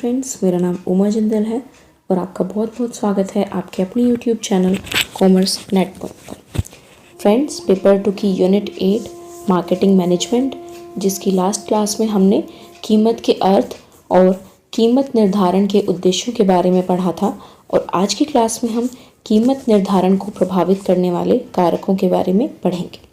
Friends, मेरा नाम उमा जिंदल है और आपका बहुत बहुत स्वागत है आपके अपने यूट्यूब चैनल कॉमर्स नेटवर्क पर। फ्रेंड्स, पेपर 2 की यूनिट 8 मार्केटिंग मैनेजमेंट, जिसकी लास्ट क्लास में हमने कीमत के अर्थ और कीमत निर्धारण के उद्देश्यों के बारे में पढ़ा था और आज की क्लास में हम कीमत निर्धारण को प्रभावित करने वाले कारकों के बारे में पढ़ेंगे।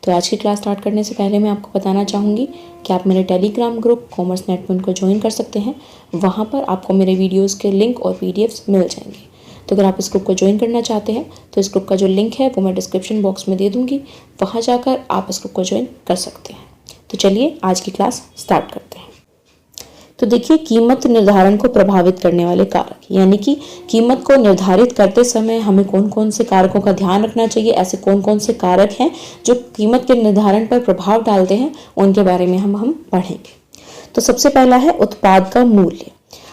तो आज की क्लास स्टार्ट करने से पहले मैं आपको बताना चाहूँगी कि आप मेरे टेलीग्राम ग्रुप कॉमर्स नेटवर्क को ज्वाइन कर सकते हैं। वहाँ पर आपको मेरे वीडियोस के लिंक और पीडीएफ्स मिल जाएंगे। तो अगर आप इस ग्रुप को ज्वाइन करना चाहते हैं तो इस ग्रुप का जो लिंक है वो मैं डिस्क्रिप्शन बॉक्स में दे दूँगी, वहाँ जाकर आप इस ग्रुप को ज्वाइन कर सकते हैं। तो चलिए आज की क्लास स्टार्ट करते हैं। तो देखिए, कीमत निर्धारण को प्रभावित करने वाले कारक, यानी कि कीमत को निर्धारित करते समय हमें कौन कौन से कारकों का ध्यान रखना चाहिए, ऐसे कौन कौन से कारक हैं जो कीमत के निर्धारण पर प्रभाव डालते हैं, उनके बारे में हम पढ़ेंगे। तो सबसे पहला है उत्पाद का मूल्य।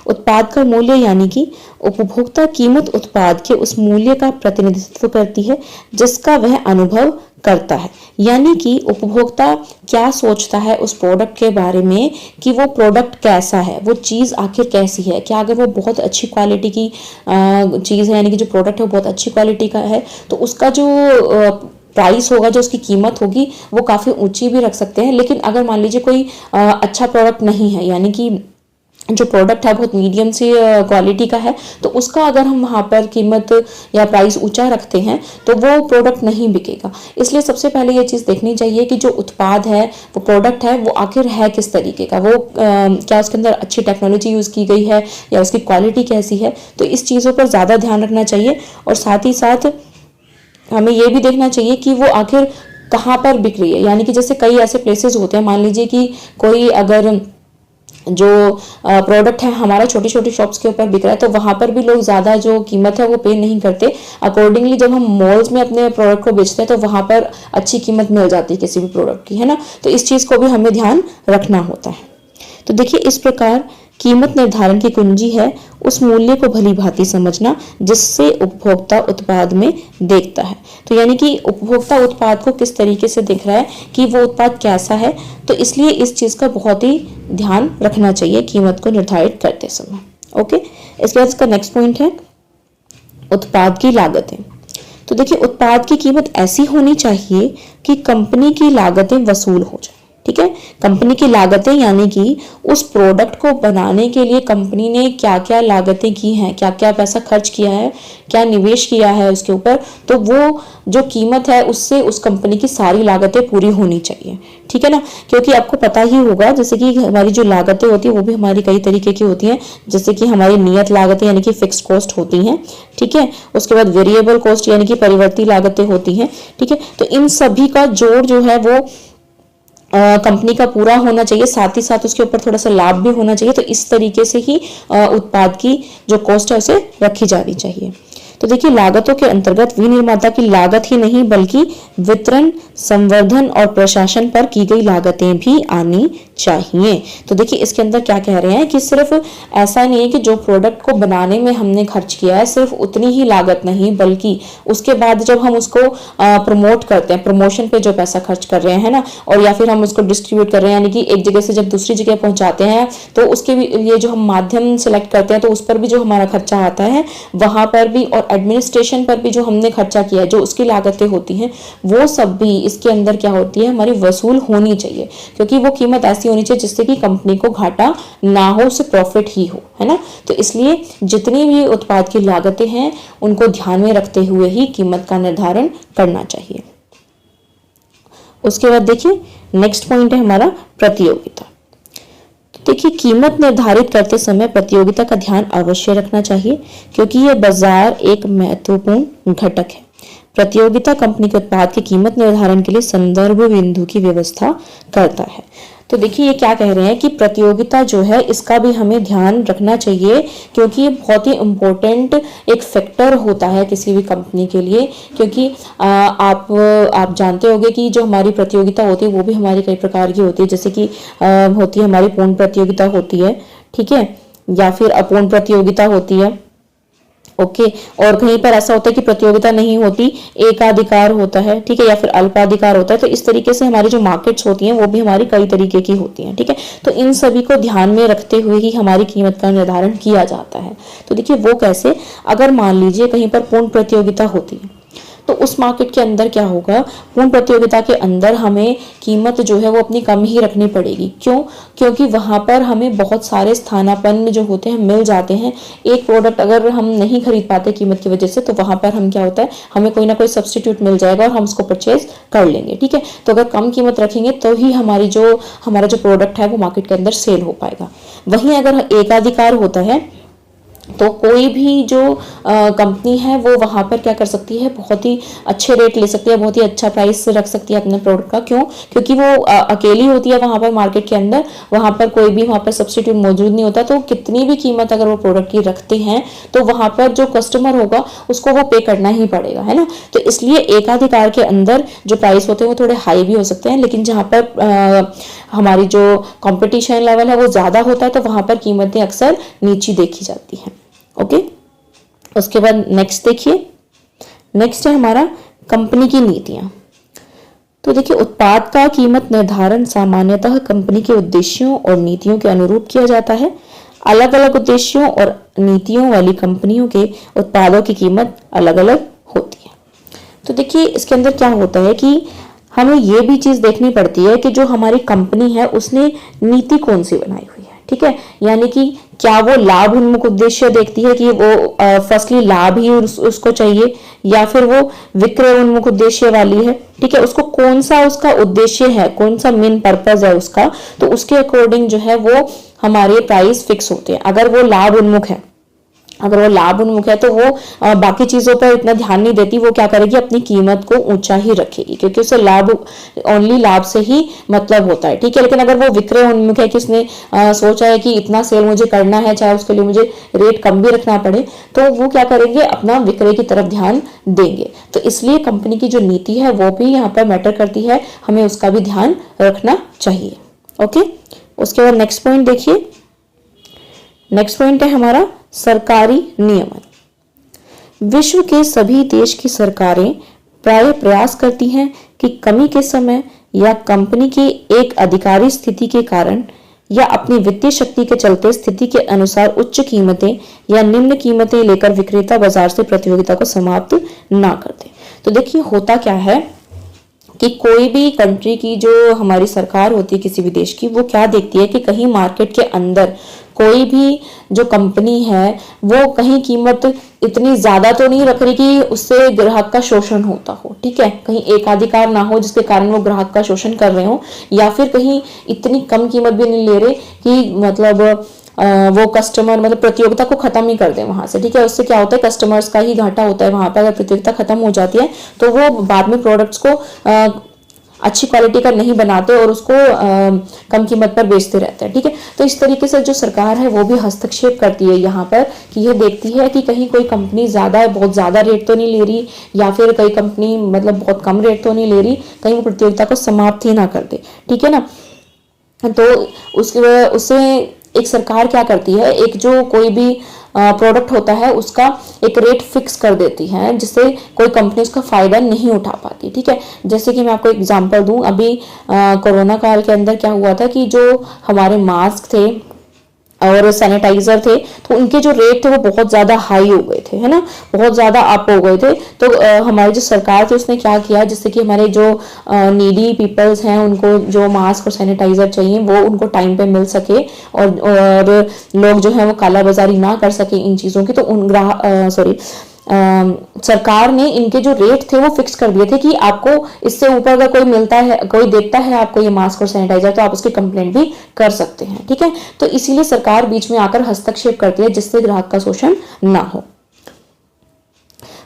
उत्पाद का मूल्य यानी कि उपभोक्ता कीमत उत्पाद के उस मूल्य का प्रतिनिधित्व करती है जिसका वह अनुभव करता है। यानी कि उपभोक्ता क्या सोचता है उस प्रोडक्ट के बारे में कि वो प्रोडक्ट कैसा है, वो चीज़ आखिर कैसी है। क्या अगर वो बहुत अच्छी क्वालिटी की चीज़ है, यानी कि जो प्रोडक्ट है वो बहुत अच्छी क्वालिटी का है, तो उसका जो प्राइस होगा, जो उसकी कीमत होगी, वो काफ़ी ऊंची भी रख सकते हैं। लेकिन अगर मान लीजिए कोई अच्छा प्रोडक्ट नहीं है, यानी कि जो प्रोडक्ट है बहुत मीडियम सी क्वालिटी का है, तो उसका अगर हम वहाँ पर कीमत या प्राइस ऊंचा रखते हैं तो वो प्रोडक्ट नहीं बिकेगा। इसलिए सबसे पहले ये चीज़ देखनी चाहिए कि जो उत्पाद है, वो प्रोडक्ट है, वो आखिर है किस तरीके का, वो क्या उसके अंदर अच्छी टेक्नोलॉजी यूज़ की गई है या उसकी क्वालिटी कैसी है। तो इस चीज़ों पर ज़्यादा ध्यान रखना चाहिए और साथ ही साथ हमें ये भी देखना चाहिए कि वो आखिर कहाँ पर बिक रही है। यानी कि जैसे कई ऐसे प्लेसेस होते हैं, मान लीजिए कि कोई अगर जो प्रोडक्ट है हमारा छोटी छोटी शॉप्स के ऊपर बिक रहा है, तो वहाँ पर भी लोग ज़्यादा जो कीमत है वो पे नहीं करते। अकॉर्डिंगली जब हम मॉल्स में अपने प्रोडक्ट को बेचते हैं तो वहाँ पर अच्छी कीमत मिल जाती है किसी भी प्रोडक्ट की, है ना। तो इस चीज़ को भी हमें ध्यान रखना होता है। तो देखिए, इस प्रकार कीमत निर्धारण की कुंजी है उस मूल्य को भली भांति समझना जिससे उपभोक्ता उत्पाद में देखता है। तो यानी कि उपभोक्ता उत्पाद को किस तरीके से देख रहा है कि वो उत्पाद कैसा है, तो इसलिए इस चीज़ का बहुत ही ध्यान रखना चाहिए कीमत को निर्धारित करते समय। ओके, इसके बाद इसका नेक्स्ट पॉइंट है उत्पाद की लागतें। तो देखिए, उत्पाद की कीमत ऐसी होनी चाहिए कि कंपनी की लागतें वसूल हो जाए। ठीक है, कंपनी की लागतें यानी कि उस प्रोडक्ट को बनाने के लिए कंपनी ने क्या क्या लागतें की हैं, क्या क्या पैसा खर्च किया है, क्या निवेश किया है उसके ऊपर, तो वो जो कीमत है उससे उस कंपनी की सारी लागतें पूरी होनी चाहिए। ठीक है ना, क्योंकि आपको पता ही होगा जैसे कि हमारी जो लागतें होती है वो भी हमारी कई तरीके की होती हैं। जैसे कि हमारी नियत लागतें यानी कि फिक्स्ड कॉस्ट होती हैं, ठीक है। उसके बाद वेरिएबल कॉस्ट यानी कि परिवर्ती लागतें होती हैं, ठीक है। तो इन सभी का जोड़ जो है वो कंपनी का पूरा होना चाहिए, साथ ही साथ उसके ऊपर थोड़ा सा लाभ भी होना चाहिए। तो इस तरीके से ही उत्पाद की जो कॉस्ट है उसे रखी जानी चाहिए। तो देखिए, लागतों के अंतर्गत विनिर्माता की लागत ही नहीं बल्कि वितरण, संवर्धन और प्रशासन पर की गई लागतें भी आनी चाहिए। तो देखिए, इसके अंदर क्या कह रहे हैं कि सिर्फ ऐसा नहीं है कि जो प्रोडक्ट को बनाने में हमने खर्च किया है सिर्फ उतनी ही लागत नहीं, बल्कि उसके बाद जब हम उसको प्रमोट करते हैं, प्रमोशन पे जो पैसा खर्च कर रहे हैं ना, और या फिर हम उसको डिस्ट्रीब्यूट कर रहे हैं, यानी कि एक जगह से जब दूसरी जगह पहुंचाते हैं तो उसके भी ये जो हम माध्यम सिलेक्ट करते हैं तो उस पर भी जो हमारा खर्चा आता है वहां पर भी, और एडमिनिस्ट्रेशन पर भी जो हमने खर्चा किया है, जो उसकी लागतें होती हैं, वो सब भी इसके अंदर क्या होती है, हमारी वसूल होनी चाहिए। क्योंकि वो कीमत ऐसी होनी चाहिए जिससे कि कंपनी को घाटा ना हो, उसे प्रॉफिट ही हो, है ना। तो इसलिए जितनी भी उत्पाद की लागतें हैं उनको ध्यान में रखते हुए ही कीमत का निर्धारण करना चाहिए। उसके बाद देखिए, नेक्स्ट पॉइंट है हमारा प्रतियोगिता। देखिए, कीमत निर्धारित करते समय प्रतियोगिता का ध्यान अवश्य रखना चाहिए क्योंकि यह बाजार एक महत्वपूर्ण घटक है। प्रतियोगिता कंपनी के उत्पाद की कीमत निर्धारण के लिए संदर्भ बिंदु की व्यवस्था करता है। तो देखिए, ये क्या कह रहे हैं कि प्रतियोगिता जो है इसका भी हमें ध्यान रखना चाहिए क्योंकि ये बहुत ही इम्पोर्टेंट एक फैक्टर होता है किसी भी कंपनी के लिए। क्योंकि आप जानते होंगे कि जो हमारी प्रतियोगिता होती है वो भी हमारी कई प्रकार की होती है। जैसे कि होती है हमारी पूर्ण प्रतियोगिता होती है, ठीक है, या फिर अपूर्ण प्रतियोगिता होती है। ओके। और कहीं पर ऐसा होता है कि प्रतियोगिता नहीं होती, एकाधिकार होता है, ठीक है, या फिर अल्पाधिकार होता है। तो इस तरीके से हमारी जो मार्केट्स होती हैं वो भी हमारी कई तरीके की होती हैं, ठीक है। तो इन सभी को ध्यान में रखते हुए ही हमारी कीमत का निर्धारण किया जाता है। तो देखिए वो कैसे, अगर मान लीजिए कहीं पर पूर्ण प्रतियोगिता होती है तो उस मार्केट के अंदर क्या होगा, पूर्ण प्रतियोगिता के अंदर हमें कीमत जो है वो अपनी कम ही रखनी पड़ेगी। क्यों? क्योंकि वहां पर हमें बहुत सारे स्थानापन्न जो होते हैं मिल जाते हैं। एक प्रोडक्ट अगर हम नहीं खरीद पाते कीमत की वजह से, तो वहां पर हम क्या होता है, हमें कोई ना कोई सब्सटीट्यूट मिल जाएगा और हम उसको परचेज कर लेंगे, ठीक है। तो अगर कम कीमत रखेंगे तो ही हमारा जो प्रोडक्ट है वो मार्केट के अंदर सेल हो पाएगा। वहीं अगर एकाधिकार होता है तो कोई भी जो कंपनी है वो वहां पर क्या कर सकती है, बहुत ही अच्छे रेट ले सकती है, बहुत ही अच्छा प्राइस रख सकती है अपने प्रोडक्ट का। क्यों? क्योंकि वो अकेली होती है वहां पर मार्केट के अंदर, वहां पर कोई भी वहां पर सब्स्टिट्यूट मौजूद नहीं होता। तो कितनी भी कीमत अगर वो प्रोडक्ट की रखते हैं तो वहां पर जो कस्टमर होगा उसको वो पे करना ही पड़ेगा, है ना। तो इसलिए एकाधिकार के अंदर जो प्राइस होते हैं वो थोड़े हाई भी हो सकते हैं, लेकिन जहां पर हमारी जो कंपटीशन लेवल है वो ज्यादा होता है तो वहां पर कीमतें अक्सर नीची देखी जाती हैं। ओके। उसके बाद नेक्स्ट देखिए, नेक्स्ट है हमारा कंपनी की नीतियां। तो देखिए उत्पाद का कीमत निर्धारण सामान्यतः कंपनी के उद्देश्यों और नीतियों के अनुरूप किया जाता है। अलग अलग उद्देश्यों और नीतियों वाली कंपनियों के उत्पादों की कीमत अलग अलग होती है। तो देखिए इसके अंदर क्या होता है कि हमें ये भी चीज देखनी पड़ती है कि जो हमारी कंपनी है उसने नीति कौन सी बनाई हुई है, ठीक है। यानी कि क्या वो लाभ उन्मुख उद्देश्य देखती है कि वो फर्स्टली लाभ ही उसको चाहिए, या फिर वो विक्रय उन्मुख उद्देश्य वाली है, ठीक है। उसको कौन सा उसका उद्देश्य है, कौन सा मेन पर्पज है उसका, तो उसके अकॉर्डिंग जो है वो हमारे प्राइस फिक्स होते हैं। अगर वो लाभ उन्मुख है तो वो बाकी चीजों पर इतना ध्यान नहीं देती, वो क्या करेगी, अपनी कीमत को ऊंचा ही रखेगी, क्योंकि उसे ओनली लाभ से ही मतलब होता है, ठीक है। लेकिन अगर वो विक्रय उन्मुख है कि उसने सोचा है कि इतना सेल मुझे करना है, चाहे उसके लिए मुझे रेट कम भी रखना पड़े, तो वो क्या करेंगे, अपना विक्रय की तरफ ध्यान देंगे। तो इसलिए कंपनी की जो नीति है वो भी यहाँ पर मैटर करती है, हमें उसका भी ध्यान रखना चाहिए। ओके। उसके बाद नेक्स्ट पॉइंट देखिए, नेक्स्ट पॉइंट है हमारा सरकारी नियमन। विश्व के सभी देश की सरकारें प्राय प्रयास करती हैं कि कमी के समय या कंपनी की एक अधिकारी स्थिति के कारण या अपनी वित्तीय शक्ति के चलते स्थिति के अनुसार उच्च कीमतें या निम्न कीमतें लेकर विक्रेता बाजार से प्रतियोगिता को समाप्त ना कर दे। तो देखिए होता क्या है कि कोई भी कंट्री की जो हमारी सरकार होती है किसी भी देश की, वो क्या देखती है कि कहीं मार्केट के अंदर कोई भी जो कंपनी है वो कहीं कीमत इतनी ज्यादा तो नहीं रख रही कि उससे ग्राहक का शोषण होता हो, ठीक है। कहीं एकाधिकार ना हो जिसके कारण वो ग्राहक का शोषण कर रहे हो, या फिर कहीं इतनी कम कीमत भी नहीं ले रहे कि मतलब वो कस्टमर मतलब प्रतियोगिता को खत्म ही कर दे वहां से, ठीक है। उससे क्या होता है, कस्टमर्स का ही घाटा होता है वहां पर। अगर प्रतियोगिता खत्म हो जाती है तो वो बाद में प्रोडक्ट्स को अच्छी क्वालिटी का नहीं बनाते और उसको कम कीमत पर बेचते रहते हैं, ठीक है। तो इस तरीके से जो सरकार है वो भी हस्तक्षेप करती है यहाँ पर, कि यह देखती है कि कहीं कोई कंपनी बहुत ज्यादा रेट तो नहीं ले रही, या फिर कोई कंपनी मतलब बहुत कम रेट तो नहीं ले रही, कहीं वो प्रतियोगिता को समाप्त ही ना कर दे, ठीक है ना। तो उससे एक सरकार क्या करती है, एक जो कोई भी प्रोडक्ट होता है उसका एक रेट फिक्स कर देती है, जिससे कोई कंपनी उसका फायदा नहीं उठा पाती, ठीक है। जैसे कि मैं आपको एग्जांपल दूं, अभी कोरोना काल के अंदर क्या हुआ था कि जो हमारे मास्क थे और सैनिटाइजर थे तो उनके जो रेट थे वो बहुत ज्यादा हाई हो गए थे, है ना, बहुत ज्यादा अप हो गए थे। तो हमारी जो सरकार थी उसने क्या किया, जिससे कि हमारे जो नीडी पीपल्स हैं उनको जो मास्क और सैनिटाइजर चाहिए वो उनको टाइम पे मिल सके, और लोग जो है वो कालाबाजारी ना कर सके इन चीजों की। तो सरकार ने इनके जो रेट थे वो फिक्स कर दिए थे कि आपको इससे ऊपर अगर कोई मिलता है, कोई देता है आपको ये मास्क और सैनिटाइजर, तो आप उसकी कंप्लेंट भी कर सकते हैं, ठीक है। तो इसीलिए सरकार बीच में आकर हस्तक्षेप करती है जिससे ग्राहक का शोषण ना हो।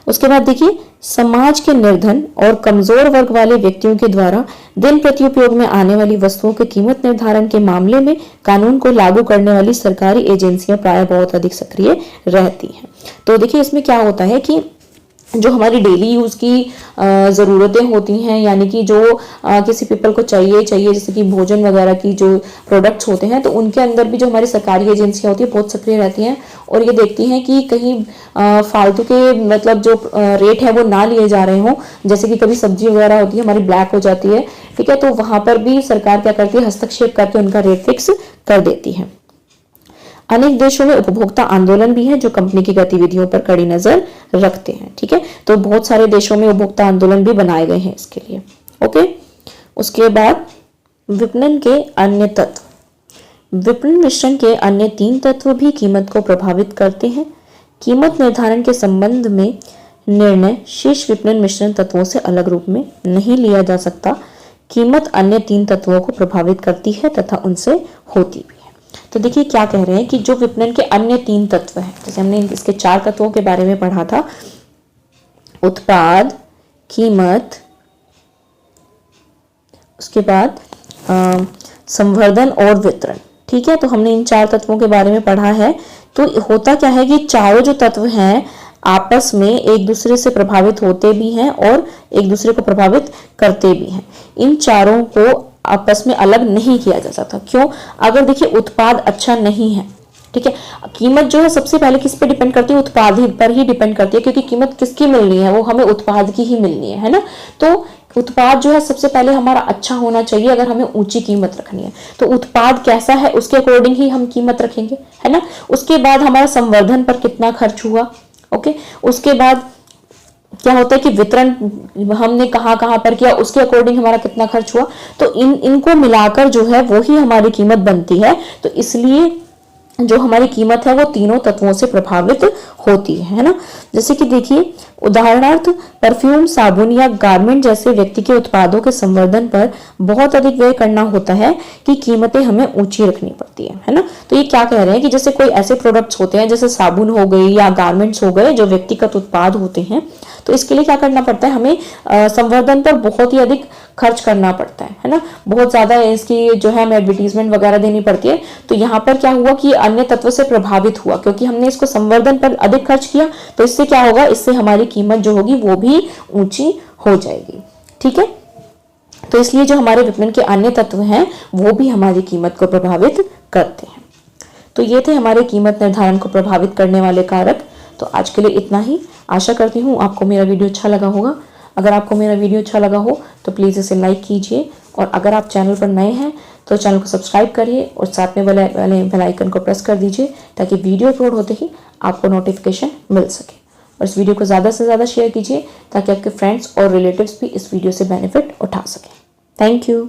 उसके बाद देखिए, समाज के निर्धन और कमजोर वर्ग वाले व्यक्तियों के द्वारा दिन प्रति उपयोग में आने वाली वस्तुओं के कीमत निर्धारण के मामले में कानून को लागू करने वाली सरकारी एजेंसियां प्राय बहुत अधिक सक्रिय रहती हैं। तो देखिए इसमें क्या होता है कि जो हमारी डेली यूज़ की ज़रूरतें होती हैं, यानी कि जो किसी पीपल को चाहिए जैसे कि भोजन वगैरह की जो प्रोडक्ट्स होते हैं, तो उनके अंदर भी जो हमारी सरकारी एजेंसियां होती हैं बहुत सक्रिय रहती हैं और ये देखती हैं कि कहीं फालतू के मतलब जो रेट है वो ना लिए जा रहे हों। जैसे कि कभी सब्जी वगैरह होती है हमारी ब्लैक हो जाती है, ठीक है, तो वहां पर भी सरकार क्या करती है, हस्तक्षेप करके उनका रेट फिक्स कर देती है। अनेक देशों में उपभोक्ता आंदोलन भी है जो कंपनी की गतिविधियों पर कड़ी नजर रखते हैं, ठीक है, तो बहुत सारे देशों में उपभोक्ता आंदोलन भी बनाए गए हैं इसके लिए। ओके, उसके बाद विपणन के अन्य तत्व। विपणन मिश्रण के अन्य 3 तत्व भी कीमत को प्रभावित करते हैं। कीमत निर्धारण के संबंध में निर्णय शेष विपणन मिश्रण तत्वों से अलग रूप में नहीं लिया जा सकता। कीमत अन्य 3 तत्वों को प्रभावित करती है तथा उनसे होती भी है। तो देखिए क्या कह रहे हैं कि जो विपणन के अन्य 3 तत्व हैं, जैसे हमने इसके 4 तत्वों के बारे में पढ़ा था, उत्पाद, कीमत, उसके बाद संवर्धन और वितरण, ठीक है, तो हमने इन 4 तत्वों के बारे में पढ़ा है। तो होता क्या है कि चारों जो तत्व हैं आपस में एक दूसरे से प्रभावित होते भी हैं और एक दूसरे को प्रभावित करते भी हैं। इन चारों को आपस में अलग नहीं किया जा सकता। क्यों? अगर देखिए उत्पाद अच्छा नहीं है, ठीक है, कीमत जो है सबसे पहले किस पे डिपेंड करती है, उत्पाद ही पर ही डिपेंड करती है, क्योंकि कीमत किसकी मिलनी है, वो हमें उत्पाद की ही मिलनी है ना। तो उत्पाद जो है सबसे पहले हमारा अच्छा होना चाहिए अगर हमें ऊंची कीमत रखनी है। तो उत्पाद कैसा है उसके अकॉर्डिंग ही हम कीमत रखेंगे, है ना। उसके बाद हमारा संवर्धन पर कितना खर्च हुआ, ओके, उसके बाद क्या होता है कि वितरण हमने कहाँ कहाँ पर किया, उसके अकॉर्डिंग हमारा कितना खर्च हुआ। तो इनको मिलाकर जो है वो ही हमारी कीमत बनती है। तो इसलिए जो हमारी कीमत है वो तीनों तत्वों से प्रभावित होती है ना। जैसे कि देखिए उदाहरणार्थ परफ्यूम, साबुन या गारमेंट जैसे व्यक्ति के उत्पादों के संवर्धन पर बहुत अधिक व्यय करना होता है कि कीमतें हमें ऊंची रखनी पड़ती है ना। तो ये क्या कह रहे हैं कि जैसे कोई ऐसे प्रोडक्ट्स होते हैं जैसे साबुन हो गई या गारमेंट्स हो गए जो व्यक्तिगत उत्पाद होते हैं, तो इसके लिए क्या करना पड़ता है, हमें संवर्धन पर बहुत ही अधिक खर्च करना पड़ता है ना। बहुत ज्यादा इसकी जो है हमें एडवर्टीजमेंट वगैरह देनी पड़ती है। तो यहाँ पर क्या हुआ कि अन्य तत्व से प्रभावित हुआ क्योंकि हमने इसको संवर्धन पर अधिक खर्च किया। तो इससे क्या होगा, इससे हमारी कीमत जो होगी वो भी ऊंची हो जाएगी, ठीक है। तो इसलिए जो हमारे विपणन के अन्य तत्व हैं वो भी हमारी कीमत को प्रभावित करते हैं। तो ये थे हमारे कीमत निर्धारण को प्रभावित करने वाले कारक। तो आज के लिए इतना ही। आशा करती हूँ आपको मेरा वीडियो अच्छा लगा होगा। अगर आपको मेरा वीडियो अच्छा लगा हो तो प्लीज़ इसे लाइक कीजिए और अगर आप चैनल पर नए हैं तो चैनल को सब्सक्राइब करिए और साथ में बेल आइकन को प्रेस कर दीजिए ताकि वीडियो अपलोड होते ही आपको नोटिफिकेशन मिल सके। और इस वीडियो को ज़्यादा से ज़्यादा शेयर कीजिए ताकि आपके फ्रेंड्स और रिलेटिव्स भी इस वीडियो से बेनिफिट उठा सकें। Thank you.